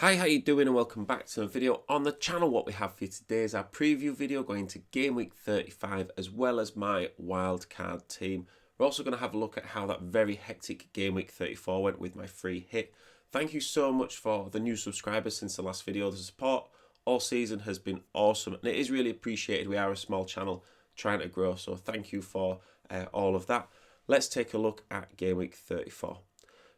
Hi, how you doing and welcome back to a video on the channel. What we have for you today is our preview video going to Game Week 35 as well as my wildcard team. We're also going to have a look at how that very hectic Game Week 34 went with my free hit. Thank you so much for the new subscribers since the last video. The support all season has been awesome and it is really appreciated. We are a small channel trying to grow, so thank you for all of that. Let's take a look at Game Week 34.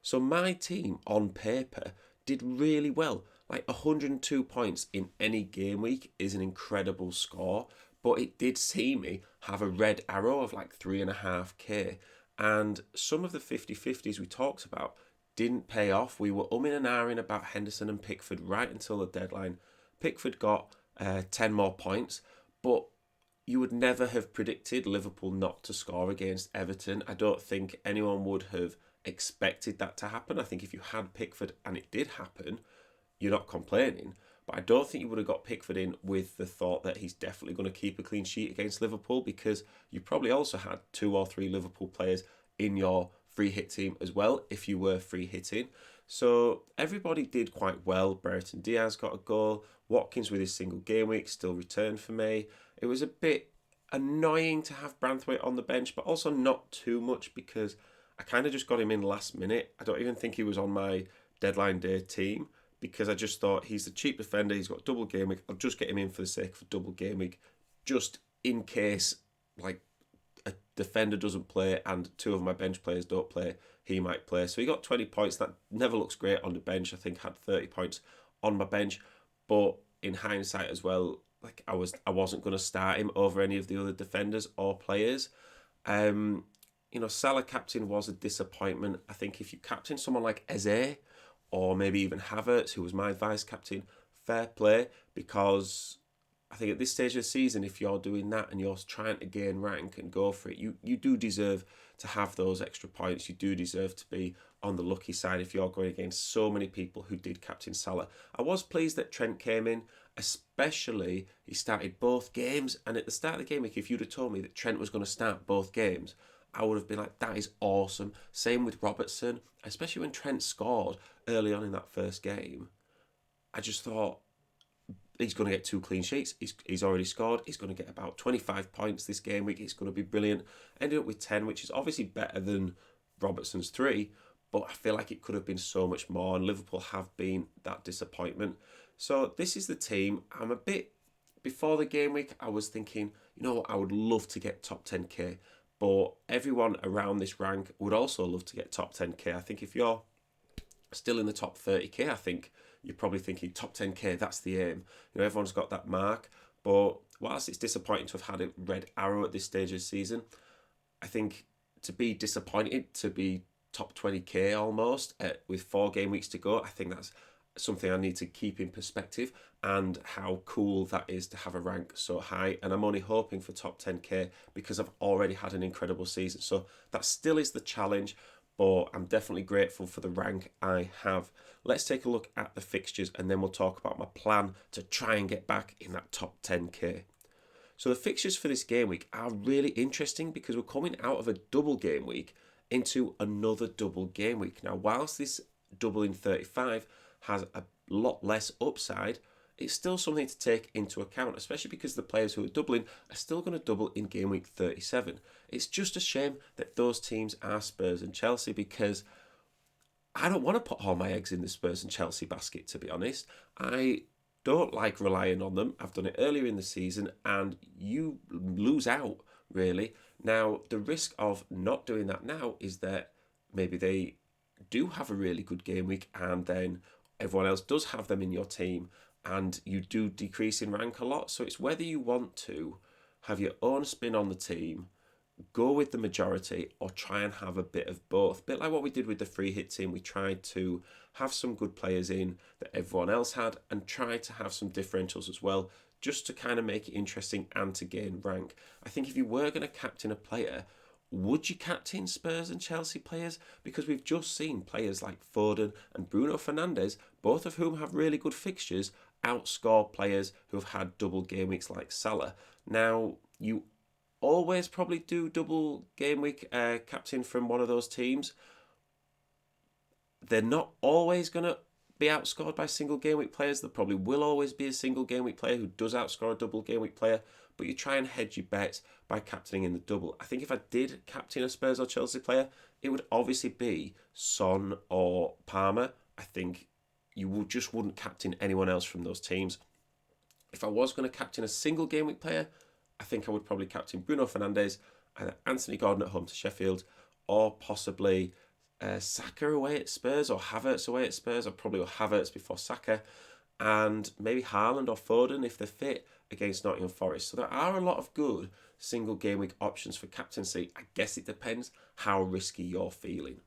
So my team on paper did really well. Like 102 points in any game week is an incredible score, but it did see me have a red arrow of like 3.5k. And some of the 50-50s we talked about didn't pay off. We were umming and ahhing about Henderson and Pickford right until the deadline. Pickford got 10 more points, but you would never have predicted Liverpool not to score against Everton. I don't think anyone would have expected that to happen. I think if you had Pickford and it did happen, you're not complaining. But I don't think you would have got Pickford in with the thought that he's definitely going to keep a clean sheet against Liverpool, because you probably also had 2 or 3 Liverpool players in your free hit team as well if you were free hitting. So everybody did quite well. Brereton Diaz got a goal. Watkins with his single game week still returned for me. It was a bit annoying to have Branthwaite on the bench, but also not too much because I kind of just got him in last minute. I don't even think he was on my deadline day team because I just thought he's the cheap defender. He's got double game week. I'll just get him in for the sake of a double game week, just in case like a defender doesn't play and 2 of my bench players don't play, he might play. So he got 20 points. That never looks great on the bench. I think had 30 points on my bench, but in hindsight as well, like I wasn't going to start him over any of the other defenders or players. Salah captain was a disappointment. I think if you captain someone like Eze or maybe even Havertz, who was my vice captain, fair play, because I think at this stage of the season, if you're doing that and you're trying to gain rank and go for it, you do deserve to have those extra points. You do deserve to be on the lucky side if you're going against so many people who did captain Salah. I was pleased that Trent came in, especially he started both games. And at the start of the game, if you'd have told me that Trent was going to start both games, I would have been like, that is awesome. Same with Robertson, especially when Trent scored early on in that first game. I just thought, he's going to get 2 clean sheets. He's already scored. He's going to get about 25 points this game week. It's going to be brilliant. Ended up with 10, which is obviously better than Robertson's 3, but I feel like it could have been so much more, and Liverpool have been that disappointment. So this is the team. I'm a bit, before the game week, I was thinking, I would love to get top 10k, but everyone around this rank would also love to get top 10k. I think if you're still in the top 30k, I think you're probably thinking top 10k, that's the aim. Everyone's got that mark. But whilst it's disappointing to have had a red arrow at this stage of the season, I think to be disappointed to be top 20k almost with 4 game weeks to go, I think that's something I need to keep in perspective, and how cool that is to have a rank so high. And I'm only hoping for top 10k because I've already had an incredible season. So that still is the challenge, but I'm definitely grateful for the rank I have. Let's take a look at the fixtures and then we'll talk about my plan to try and get back in that top 10k. So the fixtures for this game week are really interesting because we're coming out of a double game week into another double game week. Now, whilst this double in 35 has a lot less upside, it's still something to take into account, especially because the players who are doubling are still going to double in game week 37. It's just a shame that those teams are Spurs and Chelsea, because I don't want to put all my eggs in the Spurs and Chelsea basket, to be honest. I don't like relying on them. I've done it earlier in the season and you lose out, really. Now, the risk of not doing that now is that maybe they do have a really good game week and then everyone else does have them in your team and you do decrease in rank a lot. So it's whether you want to have your own spin on the team, go with the majority, or try and have a bit of both. A bit like what we did with the free hit team. We tried to have some good players in that everyone else had and try to have some differentials as well, just to kind of make it interesting and to gain rank. I think if you were going to captain a player, would you captain Spurs and Chelsea players? Because we've just seen players like Foden and Bruno Fernandes, both of whom have really good fixtures, outscore players who have had double game weeks like Salah. Now, you always probably do double game week captain from one of those teams. They're not always going to be outscored by single game week players. There probably will always be a single game week player who does outscore a double game week player, but you try and hedge your bets by captaining in the double. I think if I did captain a Spurs or Chelsea player, it would obviously be Son or Palmer. I think just wouldn't captain anyone else from those teams. If I was going to captain a single game week player, I think I would probably captain Bruno Fernandes, either Anthony Gordon at home to Sheffield, or possibly Saka away at Spurs or Havertz away at Spurs. I'd probably go Havertz before Saka, and maybe Haaland or Foden if they're fit against Nottingham Forest. So there are a lot of good single game week options for captaincy. I guess it depends how risky you're feeling.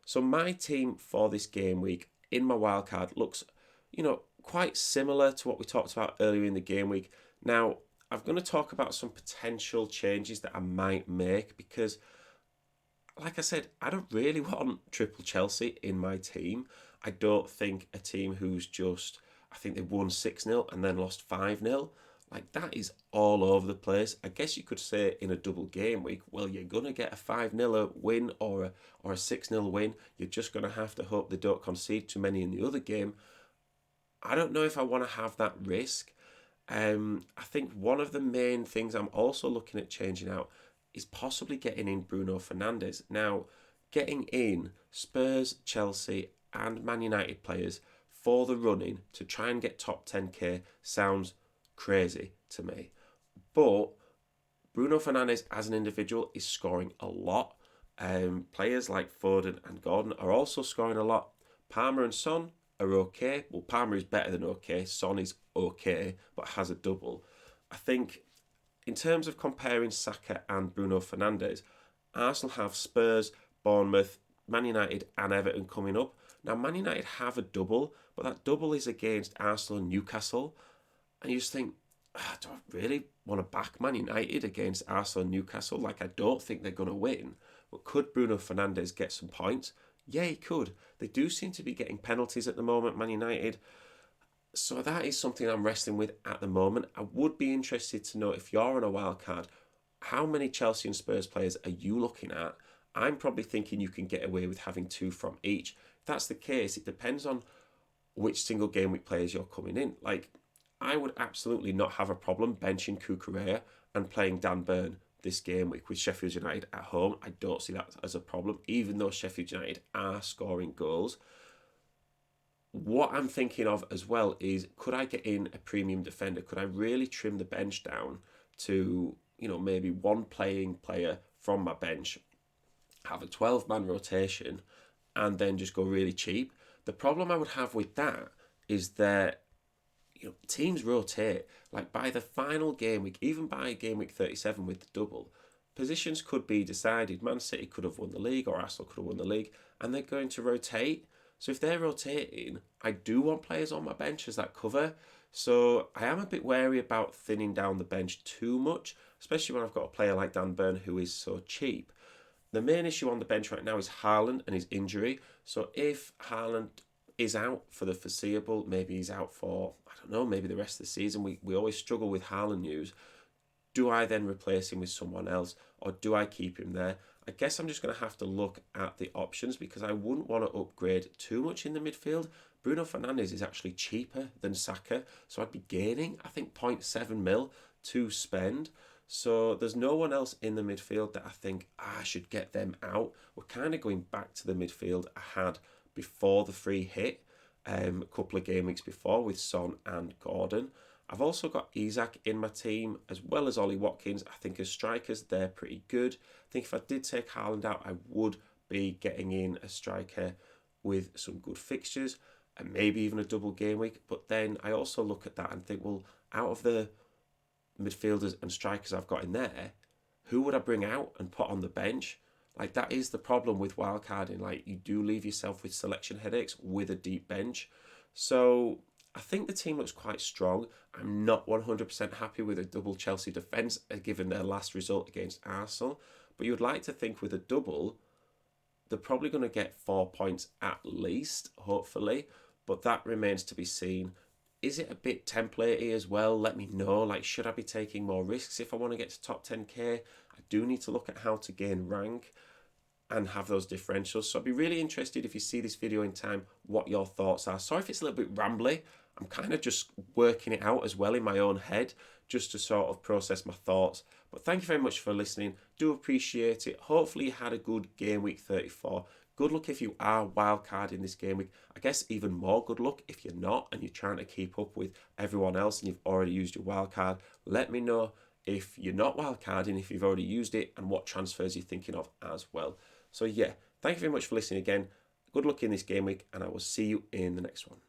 So my team for this game week in my wildcard looks, quite similar to what we talked about earlier in the game week. Now, I'm going to talk about some potential changes that I might make because, like I said, I don't really want triple Chelsea in my team. I don't think a team who's I think they won 6-0 and then lost 5-0. Like, that is all over the place. I guess you could say in a double game week, well, you're going to get a 5-0 win or a 6-0 win. You're just going to have to hope they don't concede too many in the other game. I don't know if I want to have that risk. I think one of the main things I'm also looking at changing out is possibly getting in Bruno Fernandes. Now, getting in Spurs, Chelsea and Man United players for the running to try and get top 10k sounds crazy to me. But Bruno Fernandes as an individual is scoring a lot. Players like Foden and Gordon are also scoring a lot. Palmer and Son are okay. Well, Palmer is better than okay. Son is okay, but has a double. I think in terms of comparing Saka and Bruno Fernandes, Arsenal have Spurs, Bournemouth, Man United and Everton coming up. Now, Man United have a double, but that double is against Arsenal and Newcastle. And you just think, do I really want to back Man United against Arsenal and Newcastle? Like, I don't think they're going to win. But could Bruno Fernandes get some points? Yeah, he could. They do seem to be getting penalties at the moment, Man United. So that is something I'm wrestling with at the moment. I would be interested to know, if you're on a wild card, how many Chelsea and Spurs players are you looking at? I'm probably thinking you can get away with having 2 from each. If that's the case, it depends on which single game week players you're coming in. Like, I would absolutely not have a problem benching Cucurella and playing Dan Burn this game week with Sheffield United at home. I don't see that as a problem, even though Sheffield United are scoring goals. What I'm thinking of as well is, could I get in a premium defender? Could I really trim the bench down to, maybe one playing player from my bench, have a 12-man rotation, and then just go really cheap? The problem I would have with that is that teams rotate. Like, by the final game week, even by game week 37 with the double, positions could be decided. Man City could have won the league, or Arsenal could have won the league, and they're going to rotate. So if they're rotating, I do want players on my bench as that cover. So I am a bit wary about thinning down the bench too much, especially when I've got a player like Dan Burn who is so cheap. The main issue on the bench right now is Haaland and his injury. So if Haaland is out for the foreseeable, maybe he's out for, I don't know, maybe the rest of the season. We always struggle with Haaland news. Do I then replace him with someone else, or do I keep him there? I guess I'm just going to have to look at the options, because I wouldn't want to upgrade too much in the midfield. Bruno Fernandes is actually cheaper than Saka, so I'd be gaining, I think, 0.7 mil to spend. So there's no one else in the midfield that I think I should get them out. We're kind of going back to the midfield I had before the free hit, a couple of game weeks before, with Son and Gordon. I've also got Isak in my team, as well as Ollie Watkins. I think as strikers, they're pretty good. I think if I did take Haaland out, I would be getting in a striker with some good fixtures, and maybe even a double game week. But then I also look at that and think, well, out of the midfielders and strikers I've got in there, who would I bring out and put on the bench? Like, that is the problem with wildcarding. Like, you do leave yourself with selection headaches with a deep bench. So I think the team looks quite strong. I'm not 100% happy with a double Chelsea defence, given their last result against Arsenal. But you would like to think with a double, they're probably going to get 4 points at least, hopefully. But that remains to be seen. Is it a bit templatey as well? Let me know. Like, should I be taking more risks if I want to get to top 10k? I do need to look at how to gain rank. and have those differentials. So I'd be really interested if you see this video in time, what your thoughts are. Sorry if it's a little bit rambly. I'm kind of just working it out as well in my own head, just to sort of process my thoughts. But thank you very much for listening. Do appreciate it. Hopefully you had a good game week 34. Good luck if you are wildcard in this game week. I guess even more good luck if you're not and you're trying to keep up with everyone else and you've already used your wildcard. Let me know if you're not wildcarding, if you've already used it, and what transfers you're thinking of as well. So yeah, thank you very much for listening again. Good luck in this game week, and I will see you in the next one.